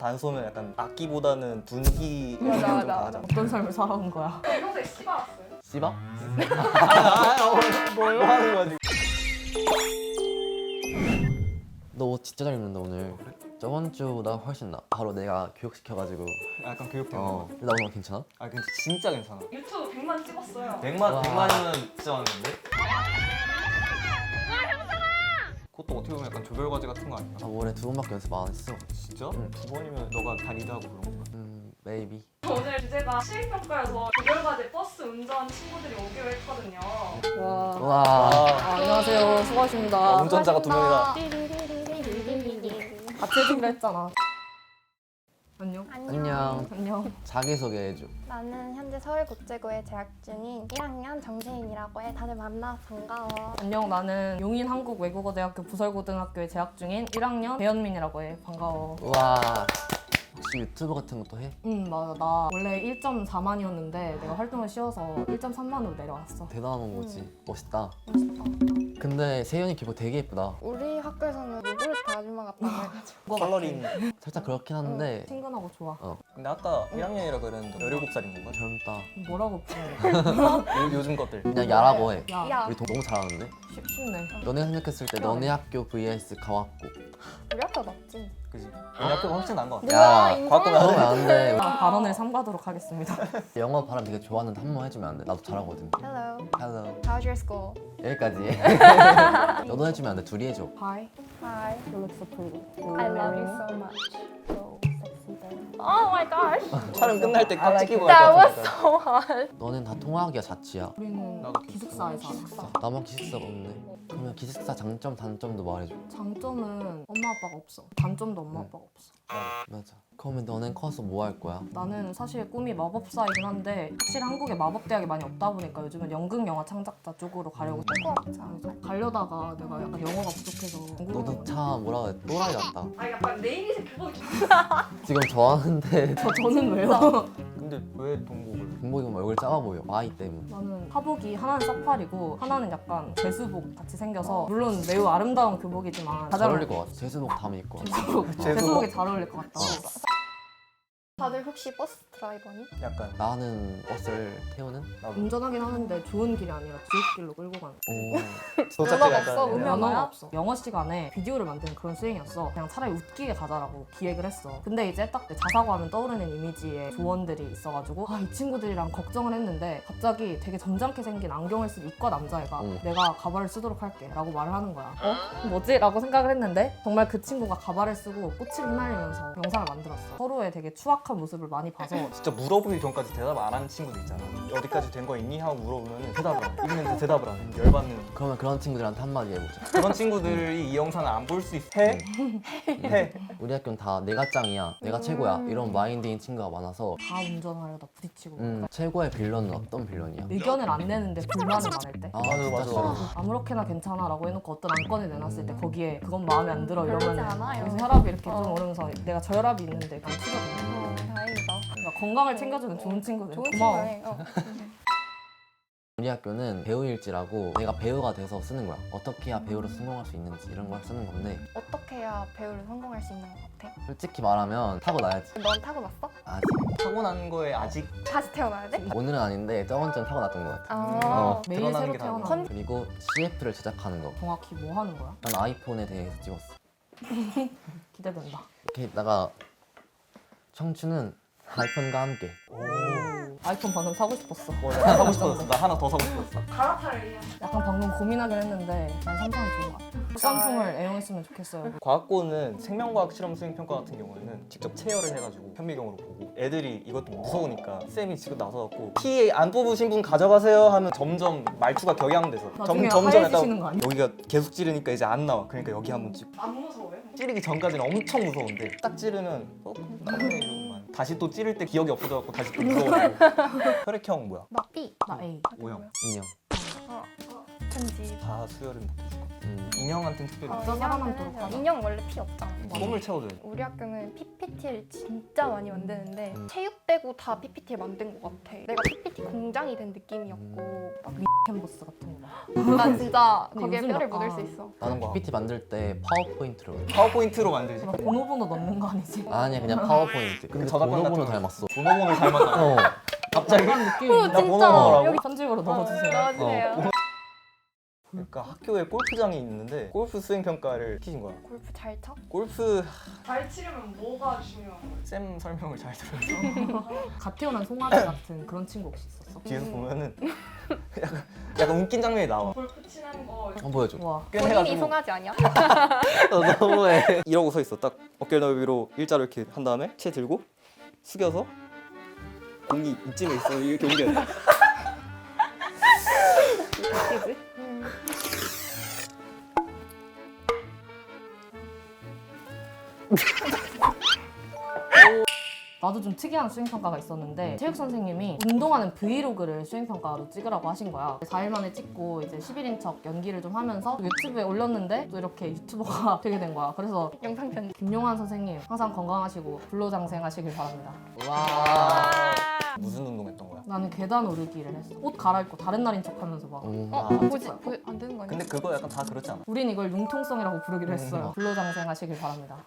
단소는 약간 악기보다는 분위기 좀 맞아. 강하잖아. 어떤 삶을 살아온 거야? 평소에 씹어왔어요? 씹어? 뭐 하는 거야 지금? 너 옷 진짜 잘 입는다 오늘. 저번 주보다 훨씬 나. 바로 내가 교육시켜가지고. 약간 교육형. 근데 나 오늘 괜찮아? 아 근데 진짜 괜찮아. 유튜브 100만 찍었어요. 100만이면 진짜 많은데? 그것도 어떻게 보면 약간 조별과제 같은 거 아니야? 나 올해 2번밖에 연습 안 했어. 진짜? 응. 2번이면 너가 다 리드하고 그런 거야? maybe. 오늘 주제가 시행평가여서 조별과제 버스 운전 친구들이 오기로 했거든요. 와. 와. 안녕하세요. 수고하십니다. 운전자가 2명이다. 같이 해주기로 했잖아. 안녕. 안녕. 안녕. 자기소개해줘. 나는 현재 서울국제고에 재학 중인 1학년 정세인이라고 해. 다들 만나 반가워. 안녕. 나는 용인한국외국어대학교 부설고등학교에 재학 중인 1학년 배현민이라고 해. 반가워. 우와. 혹시 유튜브 같은 것도 해? 응 맞아. 나 원래 1.4만이었는데 내가 활동을 쉬어서 1.3만으로 내려왔어. 대단한 거지. 멋있다. 멋있다. 근데 세연이 기복 되게 예쁘다. 우리 학교에서는 요구르트 아줌마 같다고 해가지고. 컬러링. 살짝 그렇긴 한데 친근하고 좋아. 근데 아까 1학년이라 그랬는데 17살인 건가? 젊다. 뭐라고 부르는 요즘 것들. 그냥 야라고 해. 야, 야, 우리 너무 잘하는데? 쉽네. 너네 생각했을 때 너네 학교 vs 가왔고. 우리 학교 낫지. 그지? 우리 학교가 훨씬 나은 것 같아. 야, 인정해. 과거면 그러면 안 돼. 발언을 삼가도록 하겠습니다. 영어 발음 되게 좋았는데 한 번 해주면 안 돼? 나도 잘하거든. Hello. Hello. How's your school? 여기까지. 너도 해주면 안 돼. 둘이 해줘. Hi, Hi. you look so pretty. I love you so much. So sexy babe. Oh my gosh. 촬영 끝날 때 깍 찍히고 That 갈 was 것 같아. so hard. 너는 다 통학이야 자취야? 우리는 나도 기숙사에서 살아. 나만 기숙사가 없네. 그러면 기숙사 장점 단점도 말해줘. 장점은 엄마 아빠가 없어. 단점도 엄마 아빠가 없어. 맞아. 그러면 너는 커서 뭐 할 거야? 나는 사실 꿈이 마법사이긴 한데 확실히 한국에 마법대학이 많이 없다 보니까 요즘은 연극 영화 창작자 쪽으로 가려고 꾸꾸럽지 그래서 가려다가 내가 약간 영어가 부족해서 너도 참 뭐라 그래 또라이 같다. 아 약간 네임이색 그거 지금 좋아하는데 저는 왜요? 근데 왜 동복을? 공복이 보면 얼굴 작아 보여. 마이 때문에. 나는 하복이 하나는 싹팔이고 하나는 약간 제수복 같이 생겨서 물론 매우 아름다운 교복이지만 잘 어울릴 것 같아. 제수복 다음에 입고 와. 제수복이 잘 어울릴 것 같다고. 다들 혹시 버스 드라이버니? 약간 나는 버스를 태우는? 나도 운전하긴 하는데 좋은 길이 아니라 지옥길로 끌고 가는 오. 도착지 면허가 약간 없어, 그냥 운명. 면허가 없어. 영어 시간에 비디오를 만드는 그런 수행이었어. 그냥 차라리 웃기게 가자라고 기획을 했어. 근데 이제 딱 자사고 하면 떠오르는 이미지의 조언들이 있어가지고 아, 이 친구들이랑 걱정을 했는데 갑자기 되게 점잖게 생긴 안경을 쓴 이과 남자애가 내가 가발을 쓰도록 할게 라고 말을 하는 거야. 뭐지? 라고 생각을 했는데 정말 그 친구가 가발을 쓰고 꽃을 휘날리면서 영상을 만들었어. 서로의 되게 추악한 모습을 많이 봐서 진짜 물어보기 전까지 대답 안 하는 친구들 있잖아. 어디까지 된 거 있니? 하고 물어보면 대답을 안 해. 있는데 대답을 안 해. 열받는. 그러면 그런 친구들한테 한마디 해보자. 그런 친구들이 이 영상을 안 볼 수 있어. 해? 해. 우리 학교는 다 내가 짱이야. 내가 최고야. 이런 마인드인 친구가 많아서 다 운전하려다 부딪히고 최고의 빌런은 어떤 빌런이야? 의견을 안 내는데 불만을 많을 때 아, 맞아, 진짜 맞아. 싫어. 아무렇게나 괜찮아 라고 해놓고 어떤 안건을 내놨을 때 거기에 그건 마음에 안 들어 이러면 그러지 않아요. 그래서 혈압이 이렇게 좀 오르면서 내가 저혈압이 있는데 그냥 치거든. 다행이다. 그러니까 건강을 챙겨주는 좋은 친구들. 좋은 고마워. 친구네. 우리 학교는 배우일지라고 내가 배우가 돼서 쓰는 거야. 어떻게 해야 배우로 성공할 수 있는지 이런 걸 쓰는 건데 어떻게 해야 배우를 성공할 수 있는 것 같아? 솔직히 말하면 타고나야지. 넌 타고났어? 아직. 타고난 거에 아직 다시 태어나야 돼? 오늘은 아닌데 저번 주는 타고났던 것 같아. 아. 매일 드러나는 새로 게 다른 태어나는 그리고 CF를 제작하는 거. 정확히 뭐 하는 거야? 난 아이폰에 대해서 찍었어. 기대된다. 이렇게 있다가 청춘은 아이폰과 함께. 아이폰 방금 사고 싶었어. 나 사고 싶었어. 나 하나 더 사고 싶었어. 갈아탈 일. 약간 방금 고민하긴 했는데 난 삼성이 좋은 것 같아. 국산품을 애용했으면 좋겠어요. 과학고는 생명과학 실험 수행 평가 같은 경우에는 직접 체열을 해가지고 현미경으로 보고 애들이 이것도 무서우니까 쌤이 지금 나서갖고 키 안 뽑으신 분 가져가세요 하면 점점 말투가 격양돼서 나중에 점점 하얘지시는 거 아니야? 여기가 계속 찌르니까 이제 안 나와. 그러니까 여기 한번 찍고 안 무서워요? 찌르기 전까지는 엄청 무서운데 딱 찌르면 나오네 이러고만 다시 또 찌를 때 기억이 없어져갖고 다시 또 무서워지고. 혈액형 뭐야? 나 B. 나 A. O형. 인형. 편지. 다 수혈은 못해줄 거. 인형한테는 특별히 진짜 사람한테는 인형은 인형 원래 피 없잖아. 몸을 채워줘요. 우리 학교는 PPT를 진짜 많이 만드는데 음. 체육 빼고 다 PPT를 만든 것 같아. 내가 PPT 공장이 된 느낌이었고 캔버스 같은 거. 난 진짜 근데 거기에 요즘 뼈를 약간 묻을 수 있어. 나는 뭔가. PPT 만들 때 파워포인트로 파워포인트로 만들지. 막 번호 넣는 거 아니지? 아니야 그냥 파워포인트. 근데 저작권 번호번호 같은 거. 닮았어. 번호번호 닮았다. 어. 갑자기? 그런 느낌이 어, 있는데. 나 진짜. 번호 넣으라고? 여기 편집으로 넣어주세요. 넣어주세요. 그러니까 학교에 골프장이 있는데 골프 수행 평가를 시킨 거야. 골프 잘 쳐? 골프 잘 치려면 뭐가 중요한 거예요? 쌤 설명을 잘 들어요. 갓 태어난 송아지 같은 그런 친구 혹시 있었어? 뒤에서 보면은 약간 웃긴 장면이 나와. 골프 치는 거 한번 보여줘. 와. 본인이 해가지고 송아지 아니야? 너무해. 이러고 서 있어. 딱 어깨 넓이로 일자로 이렇게 한 다음에 채 들고 숙여서 공이 이쯤에 있어. 이렇게 옮겨야 돼. 나도 좀 특이한 수행평가가 있었는데 체육 선생님이 운동하는 브이로그를 수행평가로 찍으라고 하신 거야. 4일 만에 찍고 이제 10일인 척 연기를 좀 하면서 유튜브에 올렸는데 또 이렇게 유튜버가 되게 된 거야. 그래서 영상 편집. 김용환 선생님 항상 건강하시고 불로장생하시길 바랍니다. 와. 무슨 운동했던 거야? 나는 계단 오르기를 했어. 옷 갈아입고 다른 날인 척하면서 막 안 되는 거 아니야? 근데 그거 약간 다 그렇지 않아? 우린 이걸 융통성이라고 부르기로 했어요. 불로장생하시길 바랍니다.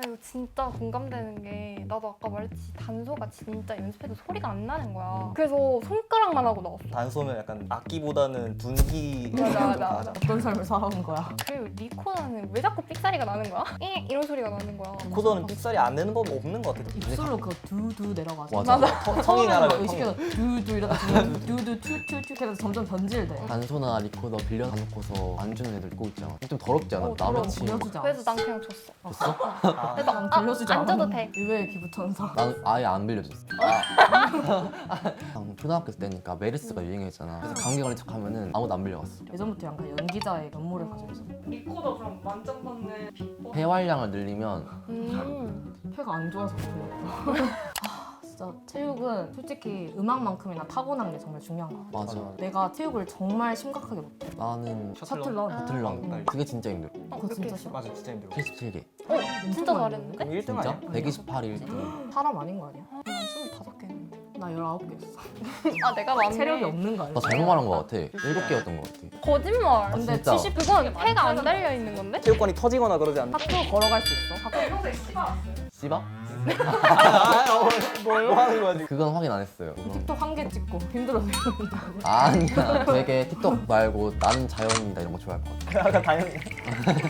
아유 진짜 공감되는 게 나도 아까 말했듯이 단소가 진짜 연습해도 소리가 안 나는 거야. 그래서 손가락만 하고 나왔어. 단소는 약간 악기보다는 둔기 맞아, 좀 맞아, 강하잖아. 어떤 삶을 살아온 거야? 그리고 리코더는 왜 자꾸 삑사리가 나는 거야? 이런 소리가 나는 거야. 코더는 삑살이 안 내는 법은 없는 것 같아. 입술로 그거 두두 내려가서 맞아. 성이 나라고 의식해서 두두 이러다 두두 튜튜튜 해서 점점 변질돼. 단소나 리코더 빌려놓고서 안 주는 애들 꼭 있잖아. 좀 더럽지 않아? 남의 침. 빌려주지 않아. 그래서 난 그냥 줬어. 줬어? 그래서 난 빌려주지 안 않아. 줘도 돼. 의외의 기부천사. 난 아예 안 빌려줬어. 초등학교 때니까 메르스가 유행했잖아. 그래서 감기 걸린 척하면은 아무도 안 빌려갔어. 예전부터 약간 연기자의 면모를 가지고 있어. 리코더 그럼 만점 받는 비법? 폐활량을 늘리면 폐가 안 좋아서 그렇다. 진짜 체육은 솔직히 음악만큼이나 타고난 게 정말 중요한 거 같아. 맞아. 내가 체육을 정말 심각하게 못해. 나는 셔틀런. 셔틀런 그게 진짜 힘들어. 그거 진짜 싫어. 맞아, 진짜 힘들어. 77개. 진짜 잘했는데? 그럼 1등 진짜? 아니야? 128이 1등. 사람 아닌 거 아니야? 난 25개 했는데. 나 19개 했어. 아 내가 많네. 체력이 없는 거 아니야? 나 잘못 말한 거 같아. 7개였던 거 같아. 거짓말. 근데 진짜. 70 그건 폐가 안 달려 있는 건데? 체육관이 터지거나 그러지 않나? 학교 걸어갈 수 있어. 학교 평소에 씨가 왔어요. 씨바? 뭐 하는 거야 지금? 그건 확인 안 했어요. 틱톡 한 개 찍고 힘들어서 이러는 거 아니야? 아니야. 되게 틱톡 말고 나는 자연이다 이런 거 좋아할 것 같아. 약간 당연히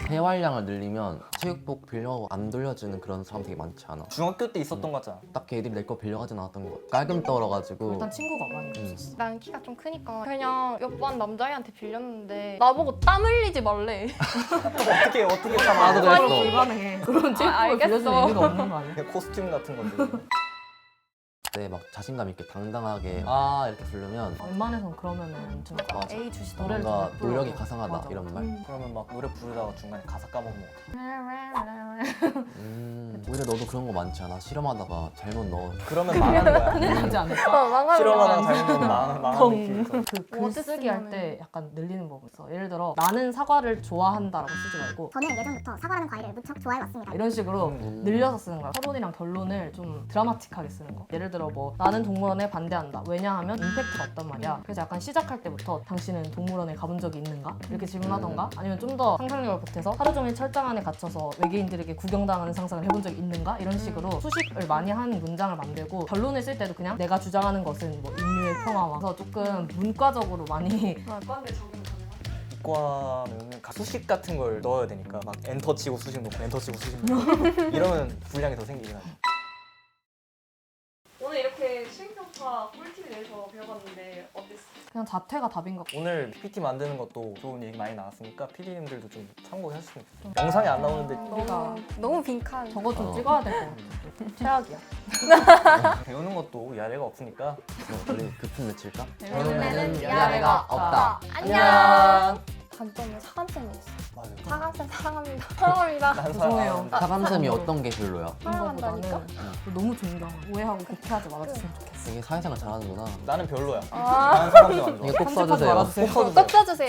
폐활량을 늘리면 체육복 빌려 안 돌려주는 그런 사람 되게 많지 않아. 중학교 때 있었던 거 같잖아. 딱히 애들이 내 거 빌려가진 않았던 것 같아. 깔끔 떨어가지고 일단 친구가 많이 없었어. 난 키가 좀 크니까 그냥 옆반 남자애한테 빌렸는데 나보고 땀 흘리지 말래. 어떻게 다 나도 맞아? 그랬어. 불가능해. 그런 체육복을 알겠어. 빌려주는 의미가 없는 거 아니야? 그냥 코스튬 같은 건데. 그때 막 자신감 있게 당당하게 이렇게 부르면 웬만해선 그러면은 좀 맞아. A 주시 뭔가 노래를 좀 불러. 노력이 가상하다 맞아. 이런 말. 그러면 막 노래 부르다가 중간에 가사 까먹으면 어떡해? 오히려 너도 그런 거 많지 않아? 실험하다가 잘못 넣어. 그러면 망하는 거야. 흔들리지 않을까? 망하는 실험하다가 거야. 잘못 넣으면 망하는 느낌이 있어. 그 글쓰기 쓰면은- 할 때 약간 늘리는 법이 있어. 예를 들어 나는 사과를 좋아한다라고 쓰지 말고 저는 예전부터 사과라는 과일을 무척 좋아해왔습니다. 이런 식으로 늘려서 쓰는 거야. 서론이랑 결론을 좀 드라마틱하게 쓰는 거. 예를 들어 뭐 나는 동물원에 반대한다. 왜냐하면 임팩트가 없단 말이야. 그래서 약간 시작할 때부터 당신은 동물원에 가본 적이 있는가? 이렇게 질문하던가 아니면 좀 더 상상력을 보태서 하루 종일 철장 안에 갇혀서 외계인들에게 구경당하는 상상을 해본 적이 있는가? 이런 식으로 수식을 많이 한 문장을 만들고 결론을 쓸 때도 그냥 내가 주장하는 것은 뭐 인류의 평화와 그래서 조금 문과적으로 많이 관대 적용 가능하죠. 이과는 수식 같은 걸 넣어야 되니까 막 엔터 치고 수식 넣고 엔터 치고 수식 넣고 이러면 분량이 더 생기긴 하지. 오늘 이렇게 수행평가 꿀팁에 대해서 배워봤는데 어땠어요? 그냥 자퇴가 답인 것 같아. 오늘 PPT 만드는 것도 좋은 얘기 많이 나왔으니까 PD님들도 좀 참고하셨으면 좋겠어요. 영상이 안 나오는데 너무 빈칸. 저거 좀 어. 찍어야 될 것 같아. 최악이야. 배우는 것도 야래가 없으니까 우리 그품 외칠까? 배우면은 위아래가 없다. 안녕. 단점은 사감쌤이 있어. 맞아요. 사감쌤 사랑합니다. 사랑합니다. 난 죄송해요. 사감쌤이 어떤 게 별로야? 이거보다는 사랑한다니까? 너무 존경. 오해하고 그렇게하지 말아줬으면 좋겠어. 되게 사회생활 잘하는구나. 나는 별로야. 아. 나는 사람들 안 좋아. 이거 꼭 편집하지 써주세요. 말아주세요. 꼭 써주세요.